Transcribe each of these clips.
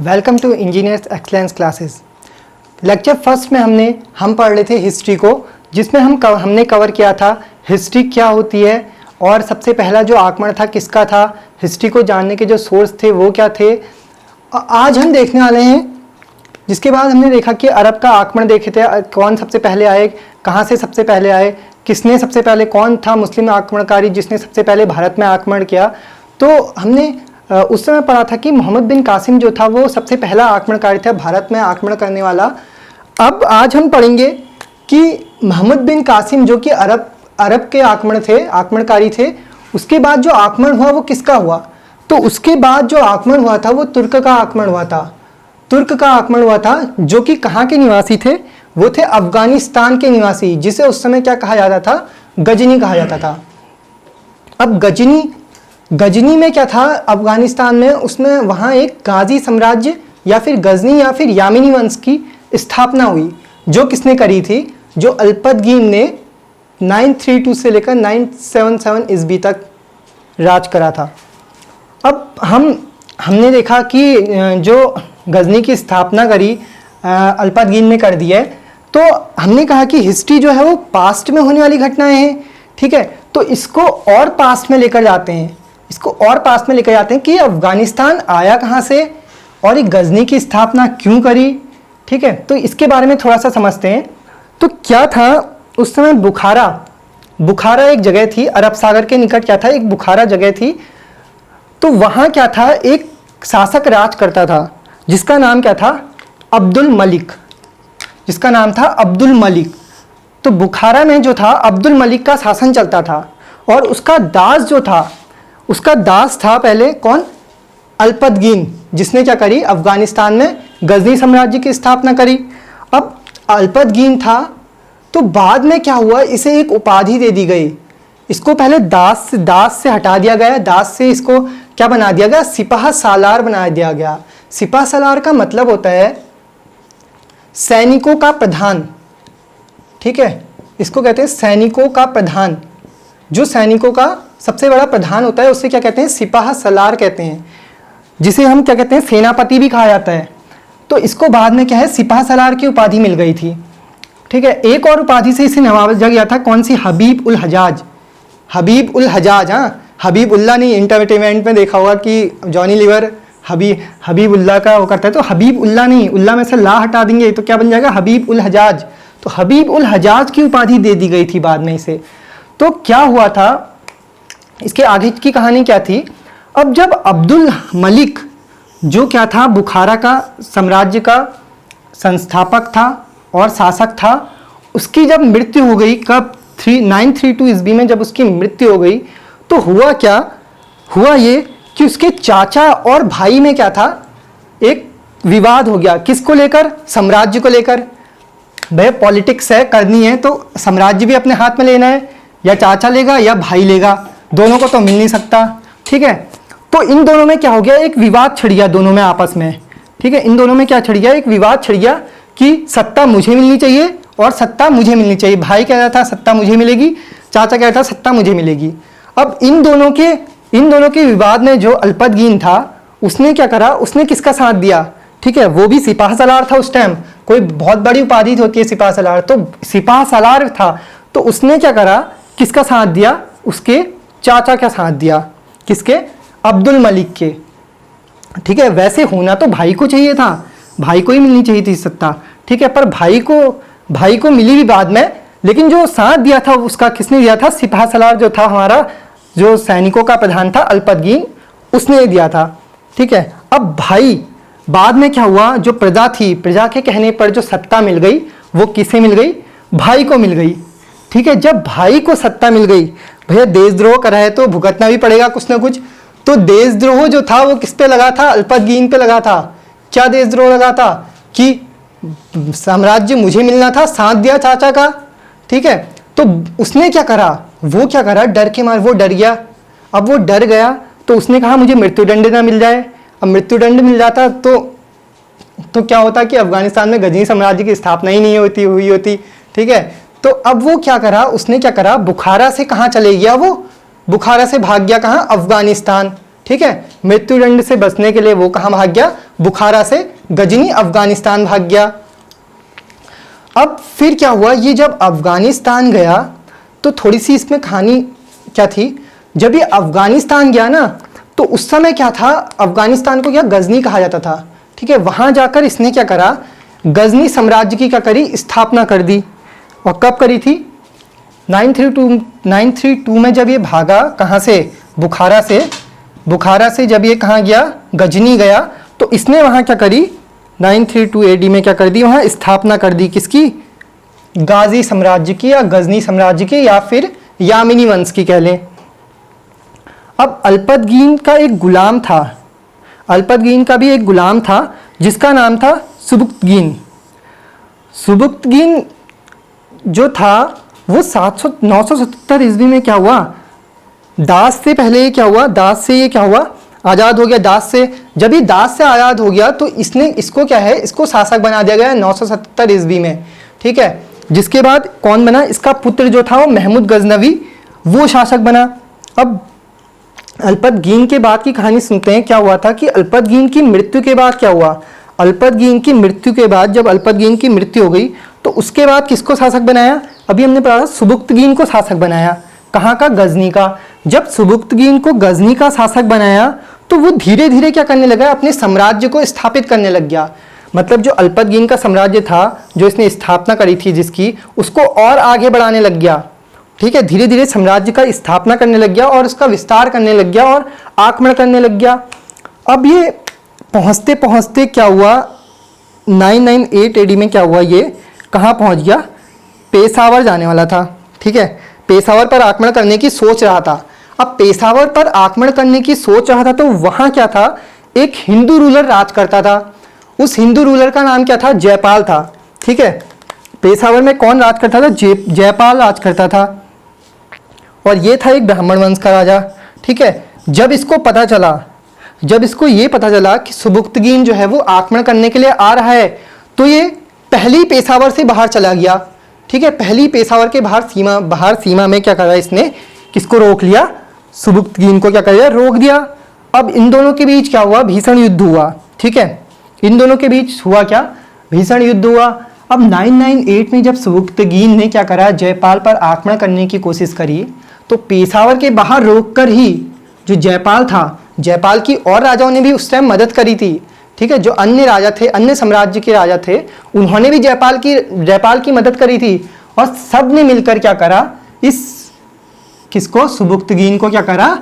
Welcome to engineers excellence classes. Lecture first में हम पढ़ रहे थे हिस्ट्री को, जिसमें हमने कवर किया था हिस्ट्री क्या होती है और सबसे पहला जो आक्रमण था किसका था, हिस्ट्री को जानने के जो सोर्स थे वो क्या थे। आज हम देखने वाले हैं, जिसके बाद हमने देखा कि अरब का आक्रमण देखे थे, कौन सबसे पहले आए, कहाँ से सबसे पहले आए, किसने सबसे पहले, कौन था मुस्लिम आक्रमणकारी जिसने सबसे पहले भारत में आक्रमण किया। तो हमने उस समय पढ़ा था कि मोहम्मद बिन कासिम जो था वो सबसे पहला आक्रमणकारी था, भारत में आक्रमण करने वाला। अब आज हम पढ़ेंगे कि मोहम्मद बिन कासिम जो कि अरब के आक्रमणकारी थे, उसके बाद जो आक्रमण हुआ वो किसका हुआ। तो उसके बाद जो आक्रमण हुआ था वो तुर्क का आक्रमण हुआ था, जो कि कहाँ के निवासी थे, वो थे अफगानिस्तान के निवासी, जिसे उस समय क्या कहा जाता था, गजनी कहा जाता था। अब गजनी में क्या था, अफगानिस्तान में, उसमें वहाँ एक गाजी साम्राज्य या फिर गजनी या फिर यामिनी वंश की स्थापना हुई, जो किसने करी थी, जो अल्पतगीन ने 932 से लेकर 977 ईस्वी तक राज करा था। अब हमने देखा कि जो गजनी की स्थापना करी अल्पतगीन ने कर दी है, तो हमने कहा कि हिस्ट्री जो है वो पास्ट में होने वाली घटनाएं हैं, ठीक है। तो इसको और पास्ट में लेकर जाते हैं, कि अफगानिस्तान आया कहाँ से और ये गजनी की स्थापना क्यों करी, ठीक है। तो इसके बारे में थोड़ा सा समझते हैं। तो क्या था उस समय, बुखारा एक जगह थी, अरब सागर के निकट क्या था, एक बुखारा जगह थी। तो वहाँ क्या था, एक शासक राज करता था जिसका नाम क्या था, अब्दुल मलिक। तो बुखारा में जो था अब्दुल मलिक का शासन चलता था, और उसका दास था पहले कौन, अल्पतगीन, जिसने क्या करी, अफगानिस्तान में गजनी साम्राज्य की स्थापना करी। अब अल्पतगीन था, तो बाद में क्या हुआ, इसे एक उपाधि दे दी गई। इसको पहले दास से हटा दिया गया, दास से इसको क्या बना दिया गया, सिपाह सालार बना दिया गया। सिपाह सालार का मतलब होता है सैनिकों का प्रधान, ठीक है, इसको कहते हैं सैनिकों का प्रधान। जो सैनिकों का सबसे बड़ा प्रधान होता है उसे क्या कहते हैं, सिपाह सालार कहते हैं, जिसे हम क्या कहते हैं, सेनापति भी कहा जाता है। तो इसको बाद में क्या है, सिपाह सालार की उपाधि मिल गई थी, ठीक है। एक और उपाधि से इसे नवाजा गया था, कौन सी, हबीब उल हजाज। हाँ, हबीबुल्ला नहीं, एंटरटेनमेंट में देखा होगा कि जॉनी लीवर हबीबुल्ला का वो करता है, तो हबीबुल्ला नहीं, उल्ला में से ला हटा देंगे तो क्या बन जाएगा, हबीब उल हजाज। तो हबीब उल हजाज की उपाधि दे दी गई थी बाद में इसे। तो क्या हुआ था, इसके आगे की कहानी क्या थी। अब जब अब्दुल मलिक जो क्या था, बुखारा का साम्राज्य का संस्थापक था और शासक था, उसकी जब मृत्यु हो गई, कब, 932 ईस्वी में जब उसकी मृत्यु हो गई, तो हुआ ये कि उसके चाचा और भाई में क्या था, एक विवाद हो गया। किसको लेकर, साम्राज्य को लेकर। भाई पॉलिटिक्स है, करनी है तो साम्राज्य भी अपने हाथ में लेना है, या चाचा लेगा या भाई लेगा, दोनों को तो मिल नहीं सकता, ठीक है। तो इन दोनों में क्या हो गया, एक विवाद छिड़ गया दोनों में आपस में, ठीक है। इन दोनों में क्या छिड़ गया, एक विवाद छिड़ गया कि सत्ता मुझे मिलनी चाहिए और सत्ता मुझे मिलनी चाहिए। भाई कह रहा था सत्ता मुझे मिलेगी, चाचा कह रहा था सत्ता मुझे मिलेगी। अब इन दोनों के विवाद में जो अल्पतगीन था, उसने क्या करा, उसने किसका साथ दिया, ठीक है, वो भी सिपाह सालार था उस टाइम, कोई बहुत बड़ी उपाधि होती है सिपाह सालार, तो सिपाह सालार था। तो उसने क्या करा, किसका साथ दिया, उसके चाचा का साथ दिया, किसके, अब्दुल मलिक के, ठीक है। वैसे होना तो भाई को चाहिए था, भाई को ही मिलनी चाहिए थी सत्ता, ठीक है, पर भाई को मिली भी बाद में, लेकिन जो साथ दिया था उसका किसने दिया था, सिपाह सालार जो था हमारा, जो सैनिकों का प्रधान था अल्पतगीन, उसने दिया था, ठीक है। अब भाई, बाद में क्या हुआ, जो प्रजा थी, प्रजा के कहने पर जो सत्ता मिल गई, वो किसे मिल गई, भाई को मिल गई, ठीक है। जब भाई को सत्ता मिल गई, भैया देशद्रोह करा है तो भुगतना भी पड़ेगा कुछ ना कुछ। तो देशद्रोह जो था वो किस पे लगा था, अल्पतगीन पे लगा था। क्या देशद्रोह लगा था कि साम्राज्य मुझे मिलना था, साथ दिया चाचा का, ठीक है। तो उसने क्या करा, डर के मारे वो डर गया। अब वो डर गया तो उसने कहा मुझे मृत्युदंड ना मिल जाए। अब मृत्युदंड मिल जाता तो क्या होता कि अफगानिस्तान में गजनी साम्राज्य की स्थापना ही नहीं हुई होती, ठीक है। तो अब वो क्या करा, बुखारा से कहाँ चले गया, वो बुखारा से भाग गया कहाँ, अफगानिस्तान, ठीक है, मृत्युदंड से बचने के लिए वो कहाँ भाग गया, बुखारा से गजनी अफगानिस्तान भाग गया। अब फिर क्या हुआ, ये जब अफगानिस्तान गया तो थोड़ी सी इसमें कहानी क्या थी, जब ये अफगानिस्तान गया ना तो उस समय क्या था, अफगानिस्तान को क्या गजनी कहा जाता था, ठीक है। वहाँ जाकर इसने क्या करा, गजनी साम्राज्य की क्या करी, स्थापना कर दी। और कब करी थी, 932 में जब ये भागा कहाँ से, बुखारा से जब ये कहाँ गया, गजनी गया, तो इसने वहाँ क्या करी, 932 AD में क्या कर दी, वहाँ स्थापना कर दी किसकी, गाजी साम्राज्य की या गजनी साम्राज्य की या फिर यामिनी वंश की कह लें। अब अल्पतगीन का एक गुलाम था, अल्पतगीन का भी एक गुलाम था जिसका नाम था सुबुक्तगीन। सुबुक्तगीन जो था वो 977 ईस्वी में क्या हुआ, दास से पहले क्या हुआ, दास से ये क्या हुआ, आज़ाद हो गया। दास से जब ये दास से आज़ाद हो गया तो इसको क्या है, इसको शासक बना दिया गया 977 ईस्वी में, ठीक है। जिसके बाद कौन बना, इसका पुत्र जो था वो महमूद गजनवी, वो शासक बना। अब अल्पतगीन के बाद की कहानी सुनते हैं, क्या हुआ था कि अल्पतगीन की मृत्यु के बाद क्या हुआ, अल्पतगीन की मृत्यु के बाद जब अल्पतगीन की मृत्यु हो गई तो उसके बाद किसको शासक बनाया, अभी हमने पढ़ा सुबुक्तगीन को शासक बनाया, कहाँ का, गजनी का। जब सुबुक्तगीन को गजनी का शासक बनाया तो वो धीरे धीरे क्या करने लगा, अपने साम्राज्य को स्थापित करने लग गया। मतलब जो अल्पतगीन का साम्राज्य था, जो इसने स्थापना करी थी जिसकी, उसको और आगे बढ़ाने लग गया, ठीक है। धीरे धीरे साम्राज्य का स्थापना करने लग गया और उसका विस्तार करने लग गया और आक्रमण करने लग गया। अब ये पहुँचते पहुँचते क्या हुआ, 998 AD में क्या हुआ, ये कहाँ पहुँच गया, पेशावर जाने वाला था, ठीक है। पेशावर पर आक्रमण करने की सोच रहा था। अब पेशावर पर आक्रमण करने की सोच रहा था तो वहाँ क्या था, एक हिंदू रूलर राज करता था। उस हिंदू रूलर का नाम क्या था, जयपाल था, ठीक है। पेशावर में कौन राज करता था, जयपाल राज करता था और ये था एक ब्राह्मण वंश का राजा, ठीक है। जब इसको ये पता चला कि सुबुक्तगीन जो है वो आक्रमण करने के लिए आ रहा है तो ये पहली पेशावर से बाहर चला गया, ठीक है। पहली पेशावर के बाहर सीमा में क्या करा, इसने किसको रोक लिया, सुबुक्तगीन को क्या कर दिया, रोक दिया। अब इन दोनों के बीच क्या हुआ, भीषण युद्ध हुआ, ठीक है। इन दोनों के बीच हुआ क्या, भीषण युद्ध हुआ। अब 998 में जब सुबुक्तगीन ने क्या करा, जयपाल पर आक्रमण करने की कोशिश करी तो पेशावर के बाहर रोककर ही जो जयपाल था, जयपाल की और राजाओं ने भी उस टाइम मदद करी थी, ठीक है। जो अन्य राजा थे, अन्य साम्राज्य के राजा थे, उन्होंने भी जयपाल की मदद करी थी और सब ने मिलकर क्या करा, किसको, सुबुक्तगीन को क्या करा,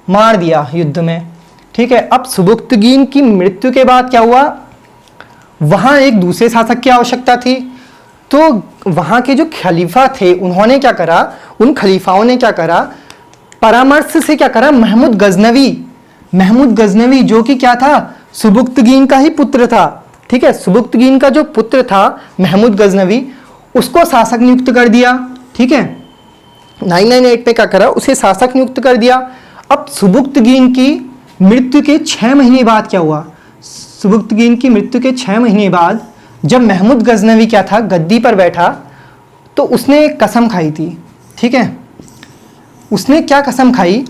मार दिया युद्ध में, ठीक है। अब सुबुक्तगीन की मृत्यु के बाद क्या हुआ, वहां एक दूसरे शासक की आवश्यकता थी तो वहां के जो खलीफा थे उन्होंने क्या करा, उन खलीफाओं ने क्या करा, परामर्श से क्या करा, महमूद गजनवी जो कि क्या था, सुबुक्तगीन का ही पुत्र था, ठीक है। सुबुक्तगीन का जो पुत्र था महमूद गजनवी, उसको शासक नियुक्त कर दिया, ठीक है। 998 में क्या करा, उसे शासक नियुक्त कर दिया। अब सुबुक्तगीन की मृत्यु के 6 महीने बाद क्या हुआ, सुबुक्तगीन की मृत्यु के 6 महीने बाद जब महमूद गजनवी क्या था, गद्दी पर बैठा तो उसने एक कसम खाई थी, ठीक है। उसने क्या कसम खाई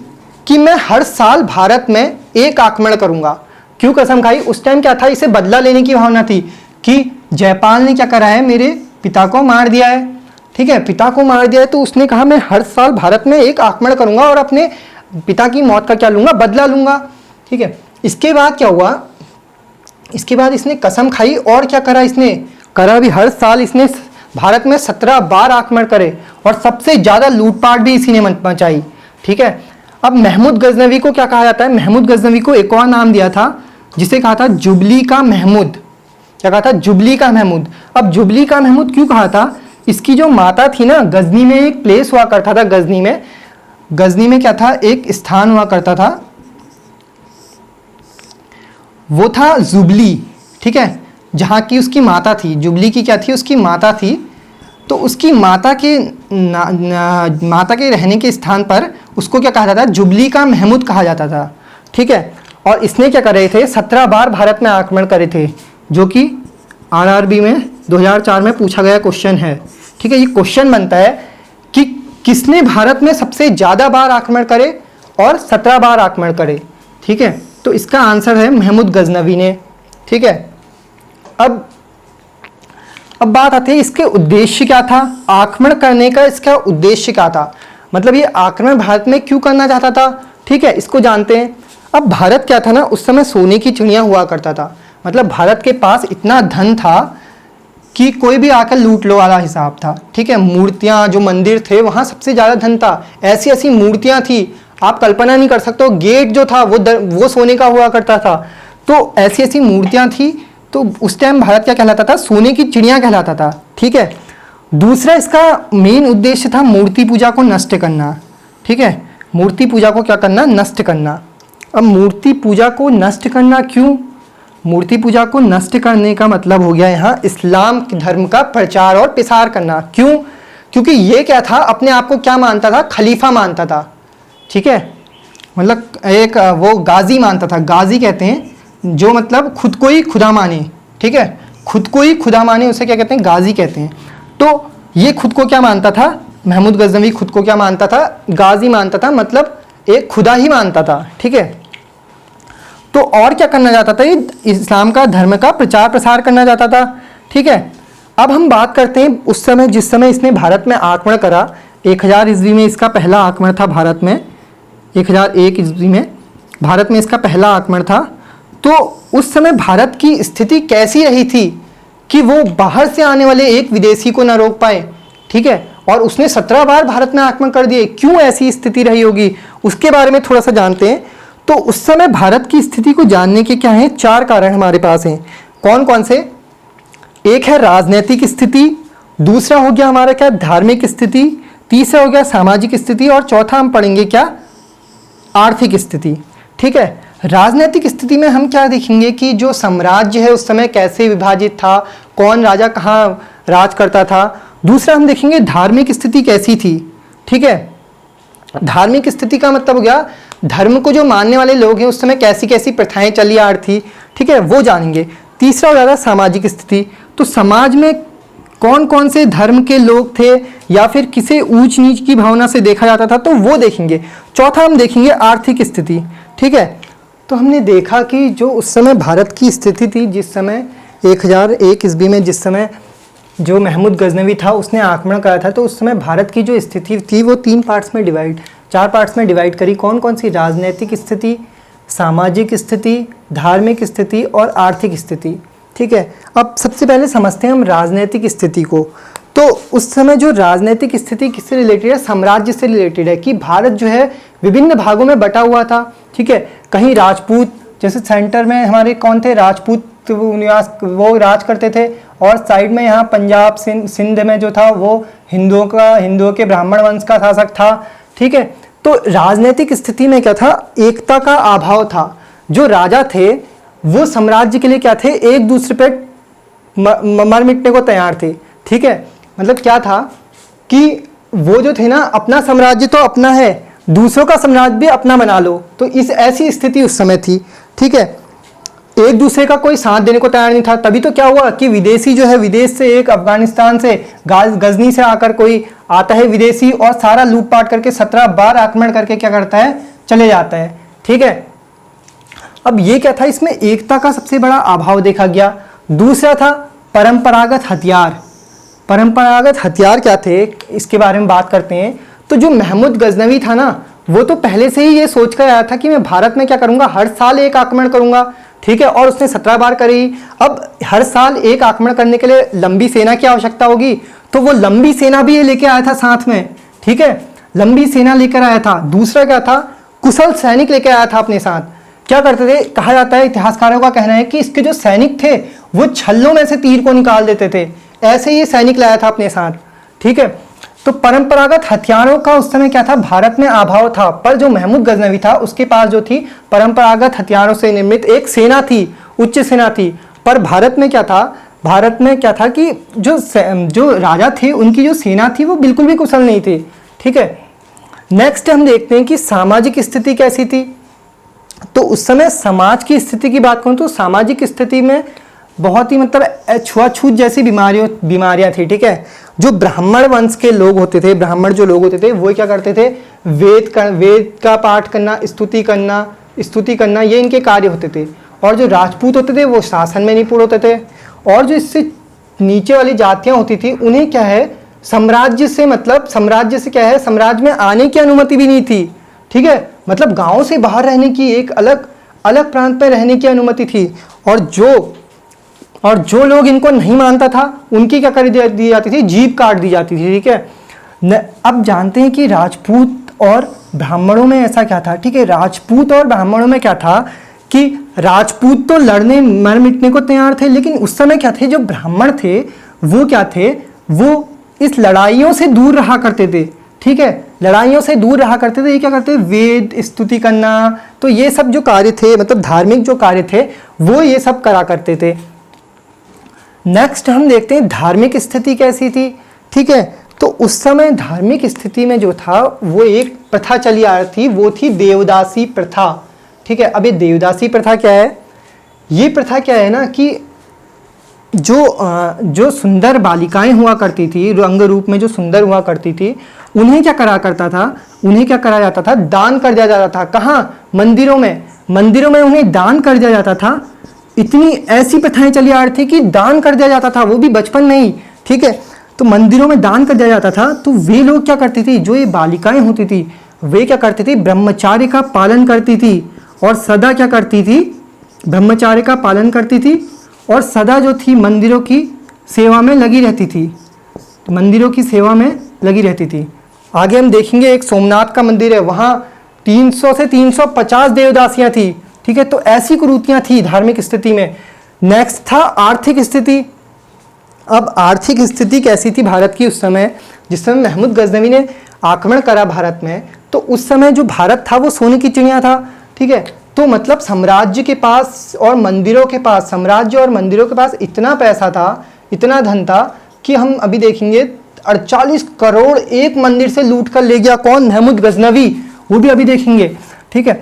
कि मैं हर साल भारत में एक आक्रमण करूंगा। क्यों कसम खाई, उस टाइम क्या था, इसे बदला लेने की भावना थी कि जयपाल ने क्या करा है, मेरे पिता को मार दिया है, ठीक है, पिता को मार दिया है। तो उसने कहा मैं हर साल भारत में एक आक्रमण करूंगा और अपने पिता की मौत का क्या लूंगा, बदला लूंगा, ठीक है। इसके बाद क्या हुआ, इसके बाद इसने कसम खाई और क्या करा, इसने करा भी हर साल इसने भारत में 17 बार आक्रमण करे और सबसे ज़्यादा लूटपाट भी इसी ने मचाई, ठीक है। अब महमूद गजनवी को क्या कहा जाता है, महमूद गजनवी को एक और नाम दिया था जिसे कहा था जुबली का महमूद। क्या कहा था, जुबली का महमूद। अब जुबली का महमूद क्यों कहा था, इसकी जो माता थी ना, गजनी में एक प्लेस हुआ करता था, गजनी में क्या था, एक स्थान हुआ करता था, वो था जुबली, ठीक है, जहाँ की उसकी माता थी। जुबली की क्या थी, उसकी माता थी। तो उसकी माता के रहने के स्थान पर उसको क्या कहा जाता था, जुबली का महमूद कहा जाता था, ठीक है। और इसने क्या कर रहे थे, 17 बार भारत में आक्रमण करे थे, जो कि RRB में 2004 में पूछा गया क्वेश्चन है, ठीक है। ये क्वेश्चन बनता है कि किसने भारत में सबसे ज़्यादा बार आक्रमण करे और 17 बार आक्रमण करे। ठीक है, तो इसका आंसर है महमूद गजनवी ने। ठीक है, अब बात आती है इसके उद्देश्य क्या था, आक्रमण करने का इसका उद्देश्य क्या था, मतलब ये आक्रमण भारत में क्यों करना चाहता था। ठीक है, इसको जानते हैं। अब भारत क्या था ना, उस समय सोने की चिड़िया हुआ करता था, मतलब भारत के पास इतना धन था कि कोई भी आकर लूट लो वाला हिसाब था। ठीक है, मूर्तियां, जो मंदिर थे वहाँ सबसे ज़्यादा धन था, ऐसी ऐसी मूर्तियां थी आप कल्पना नहीं कर सकते हो। गेट जो था वो सोने का हुआ करता था, तो ऐसी ऐसी मूर्तियां थी। तो उस टाइम भारत क्या कहलाता था, सोने की चिड़िया कहलाता था। ठीक है, दूसरा इसका मेन उद्देश्य था मूर्ति पूजा को नष्ट करना। ठीक है, मूर्ति पूजा को क्या करना, नष्ट करना। अब मूर्ति पूजा को नष्ट करना क्यों, मूर्ति पूजा को नष्ट करने का मतलब हो गया यहाँ इस्लाम धर्म का प्रचार और प्रसार करना। क्यों, क्योंकि ये क्या था, अपने आप को क्या मानता था, खलीफा मानता था। ठीक है, मतलब एक वो गाजी मानता था, गाजी कहते हैं जो मतलब खुद को ही खुदा माने। ठीक है, खुद को ही खुदा माने उसे क्या कहते हैं, गाजी कहते हैं। तो ये खुद को क्या मानता था, महमूद गजनवी खुद को क्या मानता था, गाजी मानता था, मतलब एक खुदा ही मानता था। ठीक है, तो और क्या करना चाहता था, ये इस्लाम का धर्म का प्रचार प्रसार करना चाहता था। ठीक है, अब हम बात करते हैं उस समय जिस समय इसने भारत में आक्रमण करा। 1000 ईस्वी में इसका पहला आक्रमण था भारत में, 1001 ईस्वी में भारत में इसका पहला आक्रमण था। तो उस समय भारत की स्थिति कैसी रही थी कि वो बाहर से आने वाले एक विदेशी को ना रोक पाए। ठीक है, और उसने 17 बार भारत में आक्रमण कर दिए। क्यों ऐसी स्थिति रही होगी, उसके बारे में थोड़ा सा जानते हैं। तो उस समय भारत की स्थिति को जानने के क्या हैं, 4 कारण हमारे पास हैं। कौन कौन से, एक है राजनीतिक स्थिति, दूसरा हो गया हमारा क्या, धार्मिक स्थिति, तीसरा हो गया सामाजिक स्थिति, और चौथा हम पढ़ेंगे क्या, आर्थिक स्थिति। ठीक है, राजनीतिक स्थिति में हम क्या देखेंगे कि जो साम्राज्य है उस समय कैसे विभाजित था, कौन राजा कहाँ राज करता था। दूसरा हम देखेंगे धार्मिक स्थिति कैसी थी। ठीक है, धार्मिक स्थिति का मतलब हो गया धर्म को जो मानने वाले लोग हैं उस समय कैसी कैसी प्रथाएं चली आ रही थी। ठीक है, वो जानेंगे। तीसरा हो जाता सामाजिक स्थिति, तो समाज में कौन कौन से धर्म के लोग थे या फिर किसे ऊंच नीच की भावना से देखा जाता था, तो वो देखेंगे। चौथा हम देखेंगे आर्थिक स्थिति। ठीक है, तो हमने देखा कि जो उस समय भारत की स्थिति थी, जिस समय 1001 ईस्वी में जिस समय जो महमूद गजनवी था उसने आक्रमण करा था, तो उस समय भारत की जो स्थिति थी वो 4 पार्ट्स में डिवाइड करी। कौन कौन सी, राजनीतिक स्थिति, सामाजिक स्थिति, धार्मिक स्थिति और आर्थिक स्थिति। ठीक है, अब सबसे पहले समझते हैं हम राजनीतिक स्थिति को। तो उस समय जो राजनीतिक स्थिति किससे रिलेटेड है, साम्राज्य से रिलेटेड है कि भारत जो है विभिन्न भागों में बटा हुआ था। ठीक है, कहीं राजपूत, जैसे सेंटर में हमारे कौन थे, राजपूत निवास, वो राज करते थे, और साइड में यहाँ पंजाब सिंध में जो था वो हिंदुओं के ब्राह्मण वंश का शासक था। ठीक है, तो राजनीतिक स्थिति में क्या था, एकता का अभाव था। जो राजा थे वो साम्राज्य के लिए क्या थे, एक दूसरे पे मर मिटने को तैयार थे। ठीक है, मतलब क्या था कि वो जो थे ना, अपना साम्राज्य तो अपना है, दूसरों का साम्राज्य भी अपना बना लो। तो इस ऐसी स्थिति उस समय थी। ठीक है, एक दूसरे का कोई साथ देने को तैयार नहीं था। तभी तो क्या हुआ कि विदेशी जो है, विदेश से एक अफगानिस्तान से गजनी से आकर कोई आता है विदेशी, और सारा लूटपाट करके 17 बार आक्रमण करके क्या करता है, चले जाता है। ठीक है, अब ये क्या था, इसमें एकता का सबसे बड़ा अभाव देखा गया। दूसरा था परंपरागत हथियार। परंपरागत हथियार क्या थे, इसके बारे में बात करते हैं। तो जो महमूद गजनवी था ना, वो तो पहले से ही ये सोच कर आया था कि मैं भारत में क्या करूंगा, हर साल एक आक्रमण करूंगा। ठीक है, और उसने 17 बार करी। अब हर साल एक आक्रमण करने के लिए लंबी सेना की आवश्यकता होगी, तो वो लंबी सेना भी लेके आया था साथ में। ठीक है, लंबी सेना लेकर आया था। दूसरा क्या था, कुशल सैनिक लेकर आया था अपने साथ। क्या करते थे, कहा जाता है, इतिहासकारों का कहना है कि इसके जो सैनिक थे वो छल्लों में से तीर को निकाल देते थे, ऐसे ही सैनिक लाया था अपने साथ। ठीक है, तो परंपरागत हथियारों का उस समय क्या था, भारत में अभाव था। पर जो महमूद गजनवी था उसके पास जो थी परंपरागत हथियारों से निर्मित एक सेना थी, उच्च सेना थी। पर भारत में क्या था कि जो राजा थे उनकी जो सेना थी वो बिल्कुल भी कुशल नहीं थी। ठीक है, नेक्स्ट हम देखते हैं कि सामाजिक स्थिति कैसी थी। तो उस समय समाज की स्थिति की बात करूं तो सामाजिक स्थिति में बहुत ही मतलब छुआछूत जैसी बीमारियां थी। ठीक है, जो ब्राह्मण वंश के लोग होते थे, ब्राह्मण जो लोग होते थे वो क्या करते थे, वेद का पाठ करना, स्तुति करना ये इनके कार्य होते थे। और जो राजपूत होते थे वो शासन में निपुण होते थे। और जो इससे नीचे वाली जातियां होती थी उन्हें क्या है, साम्राज्य से मतलब, साम्राज्य से क्या है, साम्राज्य में आने की अनुमति भी नहीं थी। ठीक है, मतलब गांव से बाहर रहने की, एक अलग अलग प्रांत में रहने की अनुमति थी। और जो लोग इनको नहीं मानता था उनकी क्या कर दी जाती थी, जीभ काट दी जाती थी। ठीक है, अब जानते हैं कि राजपूत और ब्राह्मणों में ऐसा क्या था। ठीक है, राजपूत और ब्राह्मणों में क्या था कि राजपूत तो लड़ने मर मिटने को तैयार थे, लेकिन उस समय क्या थे, जो ब्राह्मण थे वो क्या थे, वो इस लड़ाइयों से दूर रहा करते थे। ठीक है, लड़ाइयों से दूर रहा करते थे। ये क्या करते थे, वेद स्तुति करना, तो ये सब जो कार्य थे, मतलब धार्मिक जो कार्य थे वो ये सब करा करते थे। नेक्स्ट हम देखते हैं धार्मिक स्थिति कैसी थी। ठीक है, तो उस समय धार्मिक स्थिति में जो था वो एक प्रथा चली आ रही थी, वो थी देवदासी प्रथा। ठीक है, अब ये देवदासी प्रथा क्या है, ये प्रथा क्या है ना कि जो सुंदर बालिकाएं हुआ करती थी, रंग रूप में जो सुंदर हुआ करती थी, उन्हें क्या करा करता था, उन्हें क्या करा जाता था, दान कर दिया जाता था। कहाँ, मंदिरों में उन्हें दान कर दिया जाता था। इतनी ऐसी प्रथाएं चली आ रही थी कि दान कर दिया जाता था, वो भी बचपन में ही। ठीक है, तो मंदिरों में दान कर दिया जाता था। तो वे लोग क्या करती थी, जो ये बालिकाएं होती थी वे क्या करती थी, ब्रह्मचार्य का पालन करती थी और सदा क्या करती थी, ब्रह्मचार्य का पालन करती थी और सदा जो थी मंदिरों की सेवा में लगी रहती थी, मंदिरों की सेवा में लगी रहती थी। आगे हम देखेंगे एक सोमनाथ का मंदिर है, वहाँ 300 से 350 देवदासियां थी। ठीक है, तो ऐसी कुरीतियां थी धार्मिक स्थिति में। नेक्स्ट था आर्थिक स्थिति। अब आर्थिक स्थिति कैसी थी भारत की उस समय, जिस समय महमूद गजनवी ने आक्रमण करा भारत में, तो उस समय जो भारत था वो सोने की चिड़िया था। ठीक है, तो मतलब साम्राज्य के पास और मंदिरों के पास, साम्राज्य और मंदिरों के पास इतना पैसा था, इतना धन था कि हम अभी देखेंगे 48 करोड़ एक मंदिर से लूट कर ले गया। कौन, महमूद गजनवी, वो भी अभी देखेंगे। ठीक है,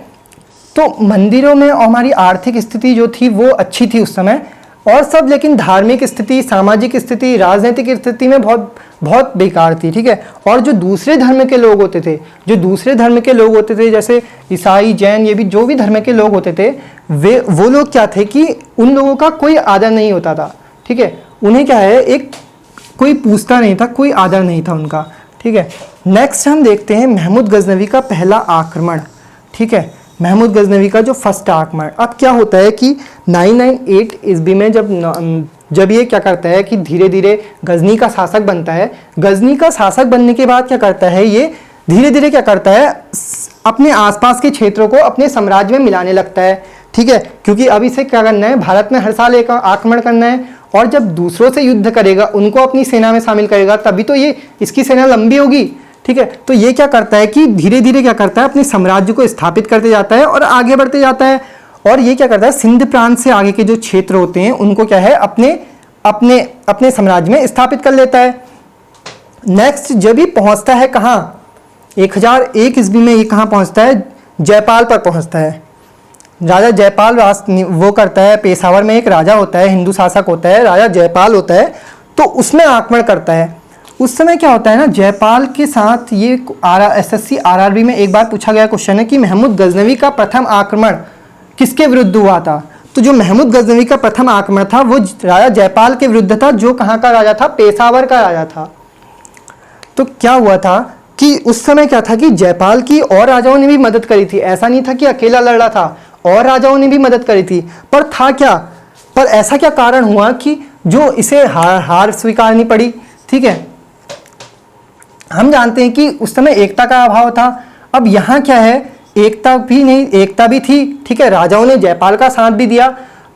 तो मंदिरों में हमारी आर्थिक स्थिति जो थी वो अच्छी थी उस समय, और सब लेकिन धार्मिक स्थिति, सामाजिक स्थिति, राजनीतिक स्थिति में बहुत बहुत बेकार थी। ठीक है, और जो दूसरे धर्म के लोग होते थे, जैसे ईसाई, जैन, ये भी जो भी धर्म के लोग होते थे, वो लोग क्या थे कि उन लोगों का कोई आदर नहीं होता था। ठीक है, उन्हें क्या है, एक कोई पूछता नहीं था, कोई आदर नहीं था उनका। ठीक है, नेक्स्ट हम देखते हैं महमूद गजनवी का पहला आक्रमण। ठीक है, महमूद गजनवी का जो फर्स्ट आक्रमण। अब क्या होता है कि 998 ईस्वी में जब ये क्या करता है कि धीरे धीरे गजनी का शासक बनता है। गजनी का शासक बनने के बाद क्या करता है, ये धीरे धीरे क्या करता है, अपने आसपास के क्षेत्रों को अपने साम्राज्य में मिलाने लगता है। ठीक है, क्योंकि अब इसे क्या करना है, भारत में हर साल एक आक्रमण करना है, और जब दूसरों से युद्ध करेगा, उनको अपनी सेना में शामिल करेगा, तभी तो ये इसकी सेना लंबी होगी। ठीक है, तो ये क्या करता है कि धीरे धीरे क्या करता है, अपने साम्राज्य को स्थापित करते जाता है और आगे बढ़ते जाता है। और ये क्या करता है, सिंध प्रांत से आगे के जो क्षेत्र होते हैं उनको क्या है, अपने साम्राज्य में स्थापित कर लेता है। नेक्स्ट जब ही पहुंचता है कहाँ, 1001 ईस्वी में ये कहाँ पहुंचता है, जयपाल पर पहुंचता है। राजा जयपाल वो करता है, पेशावर में एक राजा होता है, हिंदू शासक होता है, राजा जयपाल होता है, तो उसमें आक्रमण करता है। उस समय क्या होता है ना, जयपाल के साथ ये SSC RRB में एक बार पूछा गया क्वेश्चन है कि महमूद गजनवी का प्रथम आक्रमण किसके विरुद्ध हुआ था। तो जो महमूद गजनवी का प्रथम आक्रमण था वो राजा जयपाल के विरुद्ध था, जो कहाँ का राजा था, पेशावर का राजा था। तो क्या हुआ था कि उस समय क्या था कि जयपाल की और राजाओं ने भी मदद करी थी, ऐसा नहीं था कि अकेला लड़ रहा था, और राजाओं ने भी मदद करी थी। पर था क्या, पर ऐसा क्या कारण हुआ कि जो इसे हार स्वीकारनी पड़ी। ठीक है, हम जानते हैं कि उस समय एकता का अभाव था। अब यहाँ क्या है, एकता भी नहीं, एकता भी थी। ठीक है, राजाओं ने जयपाल का साथ भी दिया,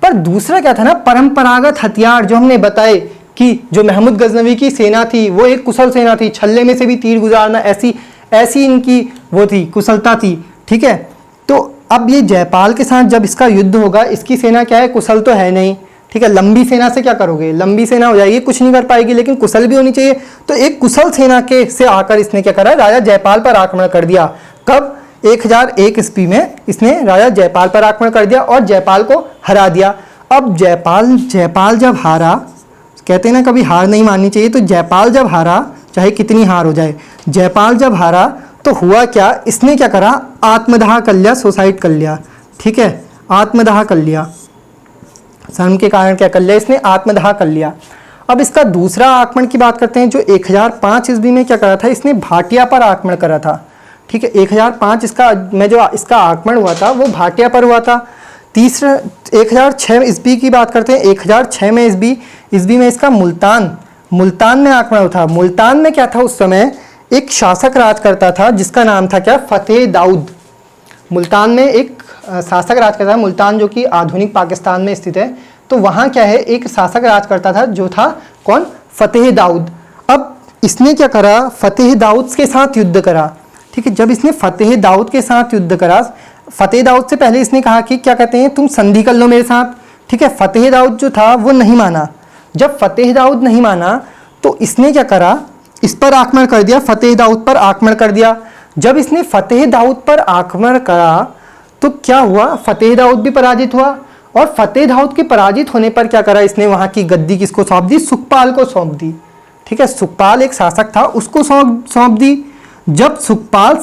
पर दूसरा क्या था ना, परंपरागत हथियार जो हमने बताए कि जो महमूद गजनवी की सेना थी वो एक कुशल सेना थी, छल्ले में से भी तीर गुजारना, ऐसी इनकी वो थी, कुशलता थी। ठीक है, तो अब ये जयपाल के साथ जब इसका युद्ध होगा, इसकी सेना क्या है, कुशल तो है नहीं। ठीक है, लंबी सेना से क्या करोगे, लंबी सेना हो जाएगी, कुछ नहीं कर पाएगी, लेकिन कुशल भी होनी चाहिए। तो एक कुशल सेना के से आकर इसने क्या करा, राजा जयपाल पर आक्रमण कर दिया। कब, 1001 ईस्वी में इसने राजा जयपाल पर आक्रमण कर दिया और जयपाल को हरा दिया। अब जयपाल जब हारा, कहते हैं ना कभी हार नहीं माननी चाहिए। तो जयपाल जब हारा, चाहे कितनी हार हो जाए, जयपाल जब हारा तो हुआ क्या, इसने क्या करा, आत्मदाह कर लिया, सुसाइड कर लिया। ठीक है, आत्मदाह कर लिया, शर्म के कारण क्या कर लिया इसने, आत्मदाह कर लिया। अब इसका दूसरा आक्रमण की बात करते हैं, जो 1005 ईस्वी में क्या करा था इसने, भाटिया पर आक्रमण करा था। ठीक है, 1005 इसका में जो इसका आक्रमण हुआ था वो भाटिया पर हुआ था। तीसरा 1006 ईस्वी की बात करते हैं, 1006 में ईस्वी में इसका मुल्तान में आक्रमण हुआ था। मुल्तान में क्या था, उस समय एक शासक राज करता था जिसका नाम था क्या, फतेह दाऊद। मुल्तान में एक शासक राज करता था, मुल्तान जो कि आधुनिक पाकिस्तान में स्थित है। तो वहाँ क्या है, एक शासक राज करता था जो था कौन, फतेह दाऊद। अब इसने क्या करा, फतेह दाऊद के साथ युद्ध करा। ठीक है, जब इसने फतेह दाऊद के साथ युद्ध करा, फतेह दाऊद से पहले इसने कहा कि क्या कहते हैं, तुम संधि कर लो मेरे साथ। ठीक है, फतेह दाऊद जो था वो नहीं माना। जब फतेह दाऊद नहीं माना तो इसने क्या करा, इस पर आक्रमण कर दिया, फतेह दाऊद पर आक्रमण कर दिया। जब इसने फतेह दाऊद पर आक्रमण करा तो क्या हुआ, फतेह दाऊद भी पराजित हुआ। और फतेह दाऊद के पराजित होने पर क्या करा इसने, वहाँ की गद्दी किसको सौंप दी, सुखपाल को सौंप दी। ठीक है, सुखपाल एक शासक था, उसको सौंप दी। जब सुखपाल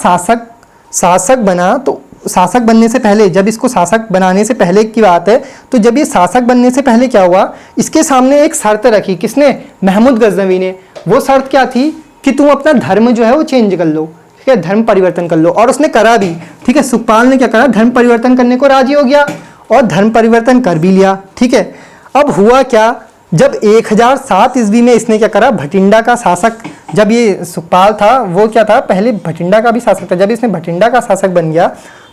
शासक बना, तो शासक बनने से पहले, जब इसको शासक बनाने से पहले की बात है, तो जब ये शासक बनने से पहले क्या हुआ, इसके सामने एक शर्त रखी, किसने, महमूद गजनवी ने। वो शर्त क्या थी कि तुम अपना धर्म जो है वो चेंज कर लो। ठीक है, धर्म परिवर्तन कर लो, और उसने करा भी। ठीक है, सुखपाल ने क्या करा, धर्म परिवर्तन करने को राजी हो गया और धर्म परिवर्तन कर भी लिया। ठीक है, अब हुआ क्या, जब 1007 ईस्वी में इसने क्या करा, भटिंडा का शासक, जब ये सुखपाल था वो क्या था, पहले भटिंडा का भी शासक था। जब इसने भटिंडा का शासक बन गया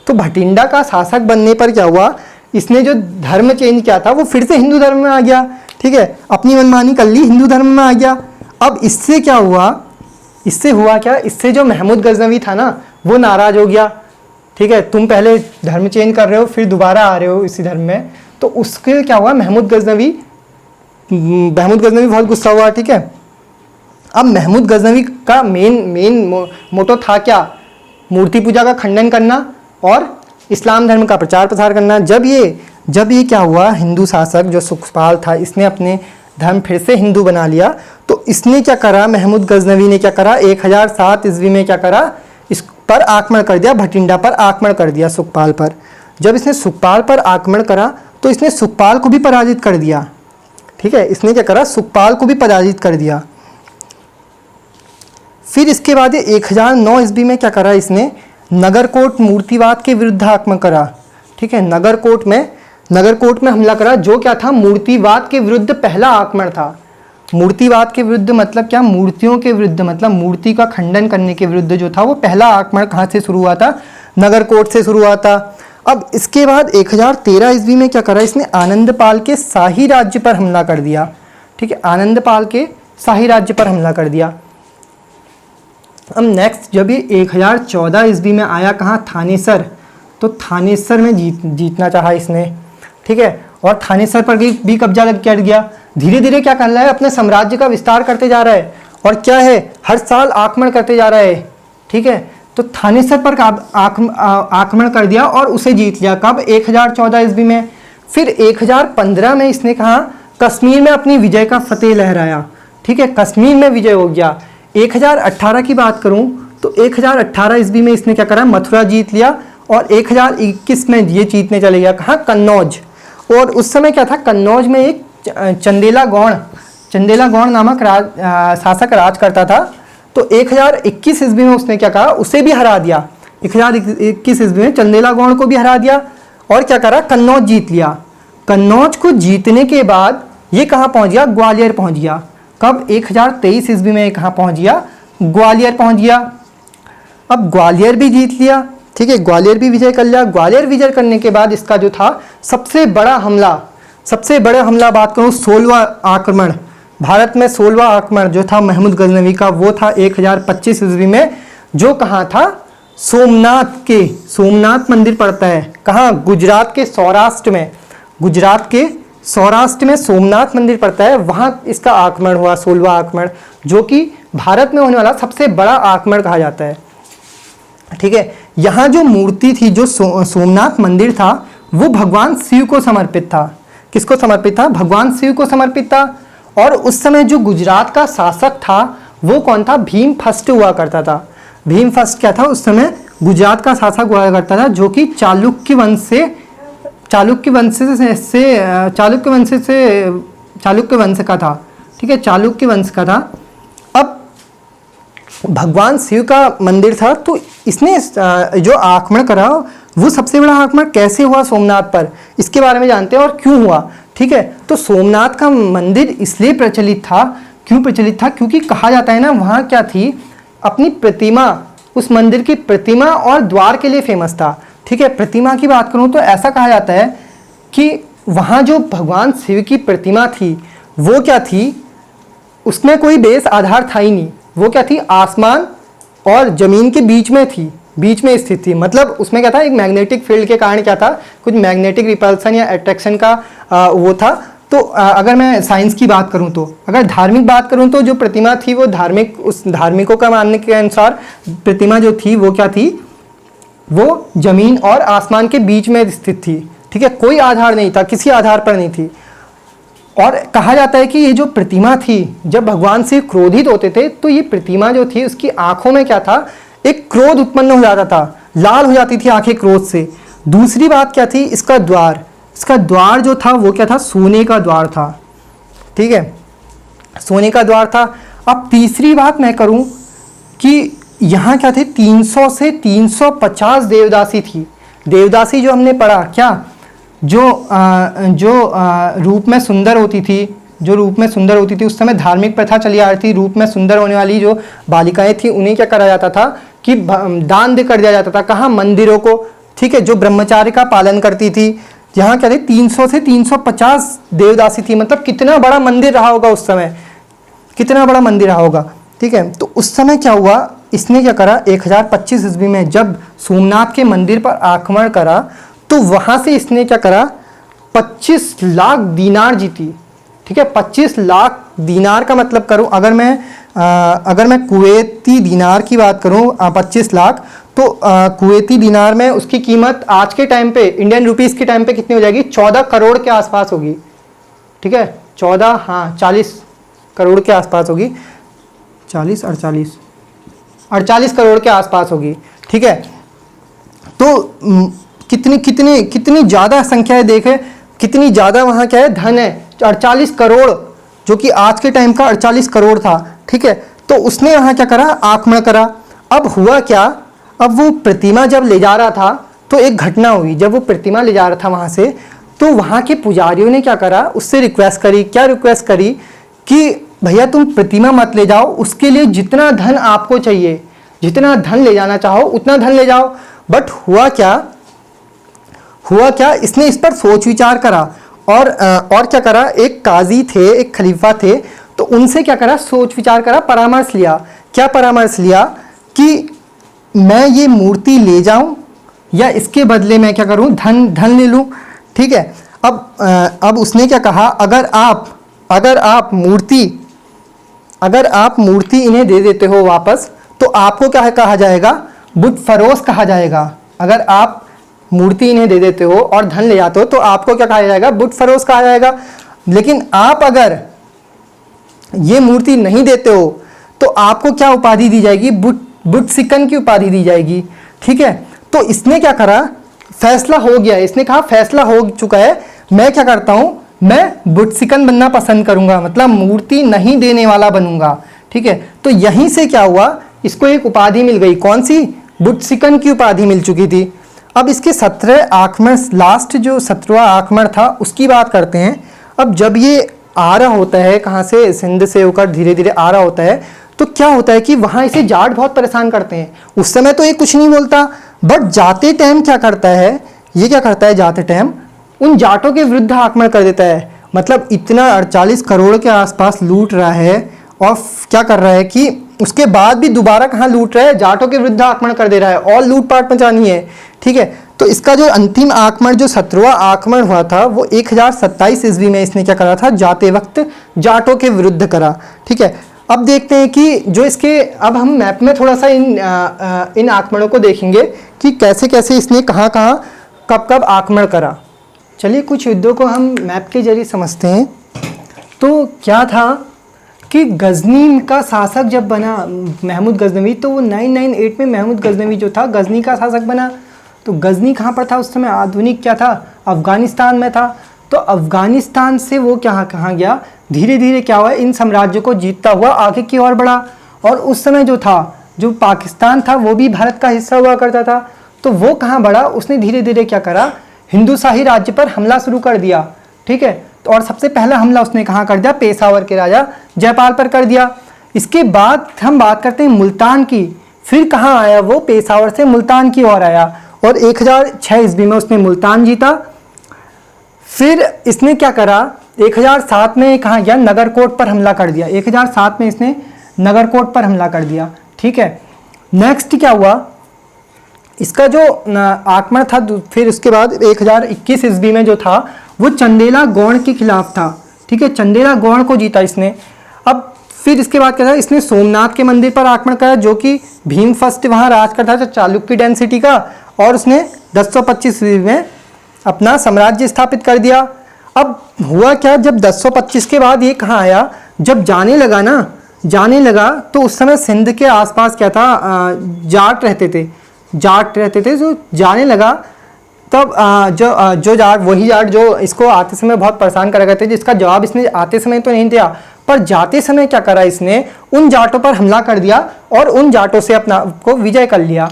तो भटिंडा का शासक बनने पर क्या हुआ, इसने जो धर्म चेंज किया था वो फिर से हिंदू धर्म में आ गया। ठीक है, अपनी मनमानी कर ली, हिंदू धर्म में आ गया। अब इससे क्या हुआ, इससे हुआ क्या, इससे जो महमूद गजनवी था ना वो नाराज हो गया। ठीक है, तुम पहले धर्म चेंज कर रहे हो फिर दोबारा आ रहे हो इसी धर्म में। तो उसके क्या हुआ, महमूद गजनवी बहुत गुस्सा हुआ। ठीक है, अब महमूद गजनवी का मेन मोटो था क्या, मूर्ति पूजा का खंडन करना और इस्लाम धर्म का प्रचार प्रसार करना। जब ये क्या हुआ, हिंदू शासक जो सुखपाल था, इसने अपने धर्म फिर से हिंदू बना लिया। तो इसने क्या करा, महमूद गजनवी ने क्या करा, 1007 ईस्वी में क्या करा, इस पर आक्रमण कर दिया, भटिंडा पर आक्रमण कर दिया, सुखपाल पर। जब इसने सुखपाल पर आक्रमण करा तो इसने सुखपाल को भी पराजित कर दिया। ठीक है, इसने क्या करा, सुखपाल को भी पराजित कर दिया। फिर इसके बाद 1009 ईस्वी में क्या करा इसने, नगरकोट मूर्तिवाद के विरुद्ध आक्रमण करा। ठीक है, नगरकोट में हमला करा, जो क्या था, मूर्तिवाद के विरुद्ध पहला आक्रमण था। मूर्तिवाद के विरुद्ध मतलब क्या, मूर्तियों के विरुद्ध, मतलब मूर्ति का खंडन करने के विरुद्ध जो था वो पहला आक्रमण कहाँ से शुरू हुआ था, नगरकोट से शुरू हुआ था। अब इसके बाद 1013 ईस्वी में क्या करा इसने, आनंदपाल के शाही राज्य पर हमला कर दिया। ठीक है, आनंदपाल के शाही राज्य पर हमला कर दिया। अब नेक्स्ट जब ये 1014 ईस्वी में आया कहाँ, थानेसर, तो थानेसर में जीतना चाहा इसने। ठीक है, और थानेसर पर भी कब्जा कर गया। धीरे धीरे क्या कर रहा है, अपने साम्राज्य का विस्तार करते जा रहा है और क्या है, हर साल आक्रमण करते जा रहा है। ठीक है, तो थानेसर पर आक्रमण कर दिया और उसे जीत लिया। कब, 1014 ईस्वी में। फिर 1015 में इसने कहा, कश्मीर में अपनी विजय का फतेह लहराया। ठीक है, कश्मीर में विजय हो गया। 1018 की बात करूं तो 1018 ईस्वी में इसने क्या करा, मथुरा जीत लिया। और 1021 में ये जीतने चले गया कहाँ, कन्नौज। और उस समय क्या था, कन्नौज में एक चंदेला गौड़ नामक शासक राज करता था। तो 1021 ईस्वी में उसने क्या कहा, उसे भी हरा दिया। 1021 ईस्वी में चंदेला गौड़ को भी हरा दिया और क्या करा, कन्नौज जीत लिया। कन्नौज को जीतने के बाद ये कहाँ पहुँच गया, ग्वालियर पहुँच गया। कब, 1023 ईस्वी में कहाँ पहुँच गया, ग्वालियर पहुँच गया। अब ग्वालियर भी जीत लिया। ठीक है, ग्वालियर भी विजय कर लिया। ग्वालियर विजय करने के बाद इसका जो था सबसे बड़ा हमला बात करूँ, 16वां आक्रमण, भारत में 16वां आक्रमण जो था महमूद गजनवी का, वो था 1025 ईस्वी में, जो कहाँ था, सोमनाथ मंदिर पड़ता है कहाँ, गुजरात के सौराष्ट्र में सोमनाथ मंदिर पड़ता है, वहाँ इसका आक्रमण हुआ, 16वां आक्रमण, जो कि भारत में होने वाला सबसे बड़ा आक्रमण कहा जाता है। ठीक है, यहाँ जो मूर्ति थी, जो सोमनाथ मंदिर था, वो भगवान शिव को समर्पित था। किसको समर्पित था, भगवान शिव को समर्पित था। और उस समय जो गुजरात का शासक था वो कौन था? भीम फर्स्ट हुआ करता था। भीम फर्स्ट क्या था? उस समय गुजरात का शासक हुआ करता था, जो कि चालुक्य वंश का था। ठीक है, चालुक्य वंश का था। अब भगवान शिव का मंदिर था, तो इसने जो आक्रमण करा वो सबसे बड़ा आक्रमण कैसे हुआ सोमनाथ पर, इसके बारे में जानते हैं और क्यों हुआ। ठीक है, तो सोमनाथ का मंदिर इसलिए प्रचलित था, क्यों प्रचलित था? क्योंकि कहा जाता है ना, वहाँ क्या थी, अपनी प्रतिमा, उस मंदिर की प्रतिमा और द्वार के लिए फेमस था। ठीक है, प्रतिमा की बात करूँ तो ऐसा कहा जाता है कि वहाँ जो भगवान शिव की प्रतिमा थी वो क्या थी, उसमें कोई बेस आधार था ही नहीं। वो क्या थी? आसमान और जमीन के बीच में थी, बीच में स्थित थी। मतलब उसमें क्या था, एक मैग्नेटिक फील्ड के कारण क्या था, कुछ मैग्नेटिक रिपल्सन या अट्रैक्शन का वो था। तो अगर मैं साइंस की बात करूं तो, अगर धार्मिक बात करूं तो जो प्रतिमा थी वो उस धार्मिकों का मानने के अनुसार प्रतिमा जो थी वो क्या थी, वो जमीन और आसमान के बीच में स्थित थी। ठीक है, कोई आधार नहीं था, किसी आधार पर नहीं थी। और कहा जाता है कि ये जो प्रतिमा थी, जब भगवान शिव क्रोधित होते थे तो ये प्रतिमा जो थी उसकी आंखों में क्या था, एक क्रोध उत्पन्न हो जाता था, लाल हो जाती थी आंखें क्रोध से। दूसरी बात क्या थी, इसका द्वार जो था वो क्या था, सोने का द्वार था। ठीक है, सोने का द्वार था। अब तीसरी बात मैं करूं कि यहाँ क्या थे, 300 से 350 देवदासी थी। देवदासी जो हमने पढ़ा क्या, जो रूप में सुंदर होती थी, उस समय धार्मिक प्रथा चली आ रही थी। रूप में सुंदर होने वाली जो बालिकाएं थी उन्हें क्या करा जाता था कि दान दे कर दिया जाता था। कहाँ? मंदिरों को। ठीक है, जो ब्रह्मचार्य का पालन करती थी। यहाँ क्या थे, 300 से 350 देवदासी थी। मतलब कितना बड़ा मंदिर रहा होगा उस समय, कितना बड़ा मंदिर रहा होगा। ठीक है, तो उस समय क्या हुआ, इसने क्या करा, 1025 ईस्वी में जब सोमनाथ के मंदिर पर आक्रमण करा तो वहां से इसने क्या करा, 25 लाख दीनार जीती। ठीक है, 25 लाख दीनार का मतलब करूं, अगर मैं कुवैती दीनार की बात करूं, 25 लाख, तो कुवैती दीनार में उसकी कीमत आज के टाइम पे इंडियन रुपीस के टाइम पे कितनी हो जाएगी, 14 करोड़ के आसपास होगी। ठीक है, 40 करोड़ के आसपास होगी, 48 करोड़ के आसपास होगी। ठीक है, तो कितनी ज़्यादा संख्या है, देखें कितनी ज़्यादा वहाँ क्या है, धन है। 48 करोड़, जो कि आज के टाइम का 48 करोड़ था। ठीक है, तो उसने यहाँ क्या करा, आक्रमण करा। अब हुआ क्या, अब वो प्रतिमा जब ले जा रहा था तो एक घटना हुई। जब वो प्रतिमा ले जा रहा था वहाँ से, तो वहाँ के पुजारियों ने क्या करा, उससे रिक्वेस्ट करी। क्या रिक्वेस्ट करी कि भैया तुम प्रतिमा मत ले जाओ, उसके लिए जितना धन आपको चाहिए, जितना धन ले जाना चाहो उतना धन ले जाओ। बट हुआ क्या, इसने इस पर सोच विचार करा और क्या करा, एक काजी थे, एक खलीफा थे, तो उनसे क्या करा, सोच विचार करा, परामर्श लिया। क्या परामर्श लिया कि मैं ये मूर्ति ले जाऊं या इसके बदले मैं क्या करूं, धन ले लूं। ठीक है, अब उसने क्या कहा, अगर आप मूर्ति इन्हें दे देते हो वापस, तो आपको क्या कहा जाएगा, बुत फरोश कहा जाएगा। अगर आप मूर्ति इन्हें दे देते हो और धन ले जाते हो तो आपको क्या कहा जाएगा, बुत फरोश कहा जाएगा। लेकिन आप अगर ये मूर्ति नहीं देते हो तो आपको क्या उपाधि दी जाएगी, बुत सिकन की उपाधि दी जाएगी। ठीक है, तो इसने क्या करा, फैसला हो गया। इसने कहा फैसला हो चुका है, मैं क्या करता हूं, मैं बुत सिकन बनना पसंद करूंगा, मतलब मूर्ति नहीं देने वाला बनूंगा। ठीक है, तो यहीं से क्या हुआ, इसको एक उपाधि मिल गई। कौन सी? बुत सिकन की उपाधि मिल चुकी थी। अब इसके 17 आक्रमण, लास्ट जो 17वां आक्रमण था उसकी बात करते हैं। अब जब ये आ रहा होता है, कहाँ से, सिंध से होकर धीरे धीरे आ रहा होता है, तो क्या होता है कि वहाँ इसे जाट बहुत परेशान करते हैं। उस समय तो ये कुछ नहीं बोलता, बट जाते टाइम क्या करता है, ये क्या करता है, जाते टाइम उन जाटों के विरुद्ध आक्रमण कर देता है। मतलब इतना 48 करोड़ के आसपास लूट रहा है और क्या कर रहा है कि उसके बाद भी दोबारा कहाँ लूट रहा है, जाटों के विरुद्ध आक्रमण कर दे रहा है और लूटपाट मचानी है। ठीक है, तो इसका जो अंतिम आक्रमण, जो 17वां आक्रमण हुआ था, वो 1027 ईस्वी में इसने क्या करा था, जाते वक्त जाटों के विरुद्ध करा। ठीक है, अब देखते हैं कि जो इसके, अब हम मैप में थोड़ा सा इन आक्रमणों को देखेंगे कि कैसे कैसे इसने कहाँ कहाँ कब कब आक्रमण करा। चलिए कुछ युद्धों को हम मैप के जरिए समझते हैं। तो क्या था कि गजनी का शासक जब बना महमूद गजनवी, तो वो 998 में महमूद गजनवी जो था गजनी का शासक बना। तो गजनी कहाँ पर था उस समय? आधुनिक क्या था? अफ़गानिस्तान में था। तो अफ़गानिस्तान से वो कहाँ गया? धीरे धीरे क्या हुआ, इन साम्राज्यों को जीतता हुआ आगे की ओर बढ़ा। और उस समय जो था, जो पाकिस्तान था वो भी भारत का हिस्सा हुआ करता था। तो वो कहाँ बढ़ा? उसने धीरे धीरे क्या करा, हिंदुशाही राज्य पर हमला शुरू कर दिया। ठीक है, तो और सबसे पहला हमला उसने कहाँ कर दिया? पेशावर के राजा जयपाल पर कर दिया। इसके बाद हम बात करते हैं मुल्तान की। फिर कहाँ आया वो? पेशावर से मुल्तान की ओर आया और 1006 ईस्वी में उसने मुल्तान जीता। फिर इसने क्या करा, 1007 में कहाँ गया? नगरकोट पर हमला कर दिया। 1007 में इसने नगरकोट पर हमला कर दिया। ठीक है, नेक्स्ट क्या हुआ, इसका जो आक्रमण था फिर उसके बाद 1021 ईस्वी में जो था वो चंदेला गौड़ के खिलाफ था। ठीक है, चंदेला गौड़ को जीता इसने। अब फिर इसके बाद क्या था, इसने सोमनाथ के मंदिर पर आक्रमण करा, जो कि भीम फर्स्ट वहाँ राज करता था चालुक्य डायनेसिटी का, और उसने 1025 ईस्वी में अपना साम्राज्य स्थापित कर दिया। अब हुआ क्या, जब 1025 के बाद ये कहाँ आया, जब जाने लगा तो उस समय सिंध के आसपास क्या था, जाट रहते थे। जो जाने लगा तब जो जाट, वही जाट जो इसको आते समय बहुत परेशान करा करते थे, जिसका जवाब इसने आते समय तो नहीं दिया, पर जाते समय क्या करा, इसने उन जाटों पर हमला कर दिया और उन जाटों से अपना को विजय कर लिया।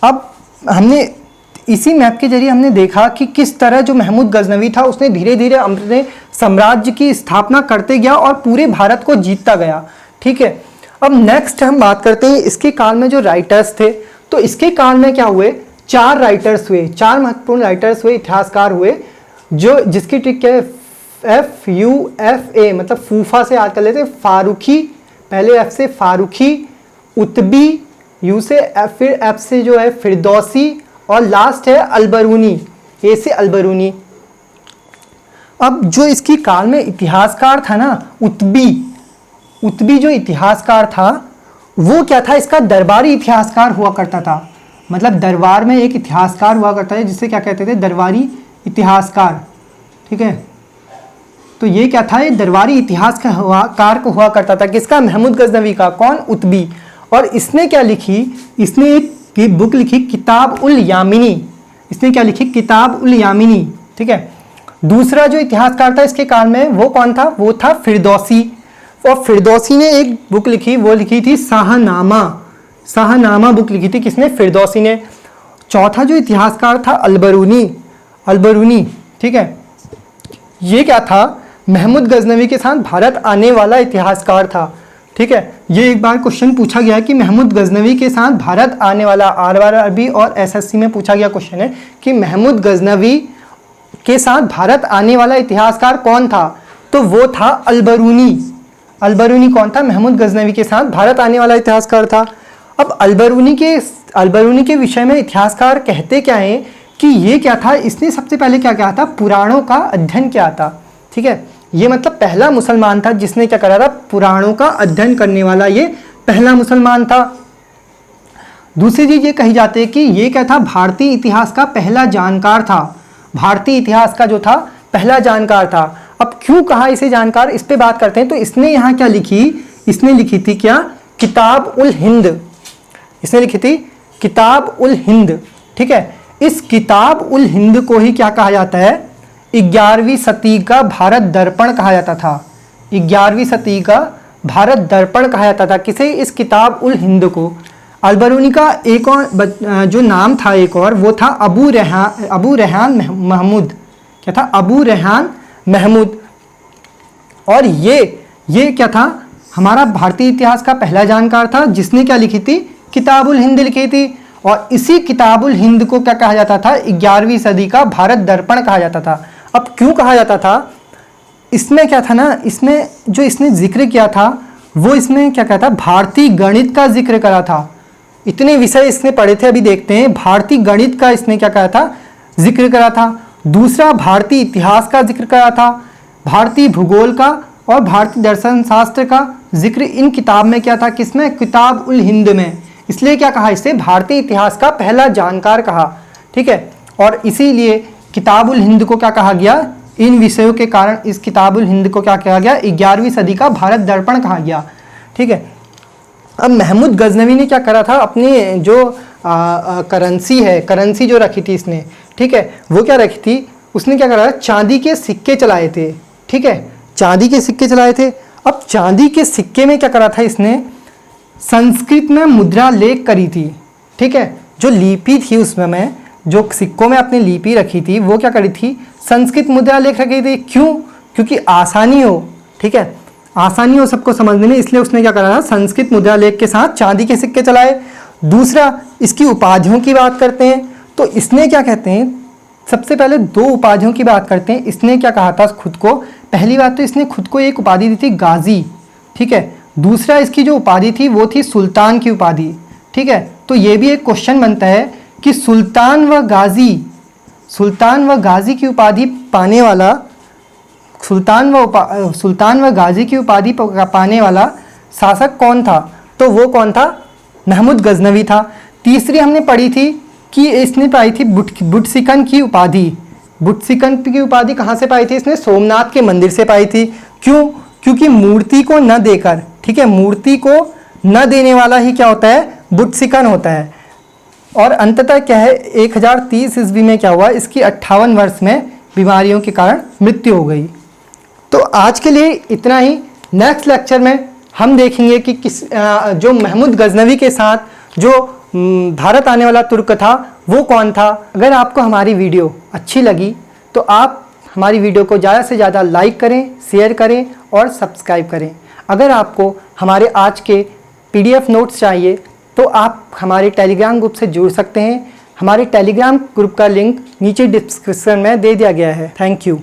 अब हमने इसी मैप के जरिए हमने देखा कि किस तरह जो महमूद गजनवी था उसने धीरे धीरे अपने साम्राज्य की स्थापना करते गया और पूरे भारत को जीतता गया। ठीक है, अब नेक्स्ट हम बात करते हैं इसके काल में जो राइटर्स थे। तो इसके काल में क्या हुए, 4 राइटर्स हुए, 4 महत्वपूर्ण राइटर्स हुए, इतिहासकार हुए, जो जिसकी ट्रिक क्या है, FUFA, मतलब फूफा से याद कर लेते, फारूकी, पहले F से फारूकी, उतबी, U से F, फिर F से जो है फिरदौसी, और लास्ट है अलबरूनी, A से अलबरूनी। अब जो इसकी काल में इतिहासकार था ना, उतबी जो इतिहासकार था वो क्या था, इसका दरबारी इतिहासकार हुआ करता था। मतलब दरबार में एक इतिहासकार हुआ करता है जिसे क्या कहते थे, दरबारी इतिहासकार। ठीक है, तो ये क्या था, ये दरबारी इतिहासकार को हुआ करता था। किसका? महमूद गजनवी का। कौन? उतबी। और इसने क्या लिखी, इसने एक बुक लिखी, किताब उल यामिनी। इसने क्या लिखी? किताब उल यामिनी। ठीक है, दूसरा जो इतिहासकार था इसके काल में वो कौन था, वो था फिरदौसी। और फिरदौसी ने एक बुक लिखी, वो लिखी थी शाहनामा बुक लिखी थी। किसने? फिरदौसी ने। चौथा जो इतिहासकार था अलबरूनी। ठीक है, ये क्या था, महमूद गजनवी के साथ भारत आने वाला इतिहासकार था। ठीक है, ये एक बार क्वेश्चन पूछा गया कि महमूद गजनवी के साथ भारत आने वाला, RRB और SSC में पूछा गया क्वेश्चन है कि महमूद गजनवी के साथ भारत आने वाला इतिहासकार कौन था, तो वो था अलबरूनी कौन था? महमूद गजनवी के साथ भारत आने वाला इतिहासकार था। अब अलबरूनी के विषय में इतिहासकार कहते क्या है कि ये क्या था, इसने सबसे पहले क्या किया था, पुराणों का अध्ययन किया था। ठीक है, ये मतलब पहला मुसलमान था जिसने क्या करा था, पुराणों का अध्ययन करने वाला ये पहला मुसलमान था। दूसरी चीज ये कही जाती है कि ये क्या था, भारतीय इतिहास का पहला जानकार था। भारतीय इतिहास का जो था पहला जानकार था। अब क्यों कहा इसे जानकार, इस पे बात करते हैं। तो इसने यहाँ क्या लिखी, इसने लिखी थी क्या, किताब उल हिंद। इसने लिखी थी किताब उल हिंद। ठीक है, इस किताब उल हिंद को ही क्या कहा जाता है, 11वीं सदी का भारत दर्पण कहा जाता था। 11वीं सदी का भारत दर्पण कहा जाता था। किसे? इस किताब उल हिंद को। अलबरूनी का एक और जो नाम था एक और, वो था अबू रेहान महमूद। क्या था? अबू रेहान महमूद। और ये क्या था, हमारा भारतीय इतिहास का पहला जानकार था जिसने क्या लिखी थी, किताबुल हिंद लिखी थी। और इसी किताबुल हिंद को क्या कहा जाता था, 11वीं सदी का भारत दर्पण कहा जाता था। अब क्यों कहा जाता था, इसमें क्या था ना, इसमें जो इसने जिक्र किया था वो इसमें क्या कहता, भारतीय गणित का जिक्र करा था। इतने विषय इसने पढ़े थे, अभी देखते हैं। भारतीय गणित का इसने क्या कहा था, जिक्र करा था। दूसरा भारतीय इतिहास का जिक्र करा था, भारतीय भूगोल का और भारतीय दर्शन शास्त्र का जिक्र इन किताब में क्या था, किसमें, किताब उल हिंद में। इसलिए क्या कहा, इसे भारतीय इतिहास का पहला जानकार कहा। ठीक है, और इसीलिए किताब उल हिंद को क्या कहा गया, इन विषयों के कारण इस किताबुल हिंद को क्या कहा गया, 11वीं सदी का भारत दर्पण कहा गया। ठीक है। अब महमूद गजनवी ने क्या करा था, अपनी जो करेंसी है, करेंसी जो रखी थी इसने, ठीक है, वो क्या रखी थी, उसने क्या करा, चांदी के सिक्के चलाए थे। ठीक है, चांदी के सिक्के चलाए थे। अब चांदी के सिक्के में क्या करा था इसने, संस्कृत में मुद्रा लेख करी थी। ठीक है, जो लिपि थी उसमें मैं, जो सिक्कों में अपनी लिपि रखी थी वो क्या करी थी, संस्कृत मुद्रा लेख रखी थी। क्यों? क्योंकि आसानी हो, ठीक है, आसानी हो सबको समझने में, इसलिए उसने क्या करा था, संस्कृत मुद्रा लेख के साथ चांदी के सिक्के चलाए। दूसरा, इसकी उपाधियों की बात करते हैं तो इसने क्या कहते हैं, सबसे पहले 2 उपाधियों की बात करते हैं। इसने क्या कहा था खुद को, पहली बात तो इसने खुद को एक उपाधि दी थी गाजी। ठीक है, दूसरा इसकी जो उपाधि थी वो थी सुल्तान की उपाधि। ठीक है, तो ये भी एक क्वेश्चन बनता है कि सुल्तान व गाजी की उपाधि पाने वाला, सुल्तान व गाजी की उपाधि पाने वाला शासक कौन था, तो वो कौन था, महमूद गजनवी था। तीसरी हमने पढ़ी थी कि इसने पाई थी बुटसिकन की उपाधि। बुटसिकन की उपाधि कहाँ से पाई थी इसने, सोमनाथ के मंदिर से पाई थी। क्यों? क्योंकि मूर्ति को न देकर, ठीक है, मूर्ति को न देने वाला ही क्या होता है, बुटसिकन होता है। और अंततः क्या है, 1030 ईस्वी में क्या हुआ, इसकी 58 वर्ष में बीमारियों के कारण मृत्यु हो गई। तो आज के लिए इतना ही। नेक्स्ट लेक्चर में हम देखेंगे कि जो महमूद गजनवी के साथ जो भारत आने वाला तुर्क था वो कौन था। अगर आपको हमारी वीडियो अच्छी लगी तो आप हमारी वीडियो को ज़्यादा से ज़्यादा लाइक करें, शेयर करें और सब्सक्राइब करें। अगर आपको हमारे आज के PDF नोट्स चाहिए तो आप हमारे टेलीग्राम ग्रुप से जुड़ सकते हैं। हमारे टेलीग्राम ग्रुप का लिंक नीचे डिस्क्रिप्शन में दे दिया गया है। Thank you.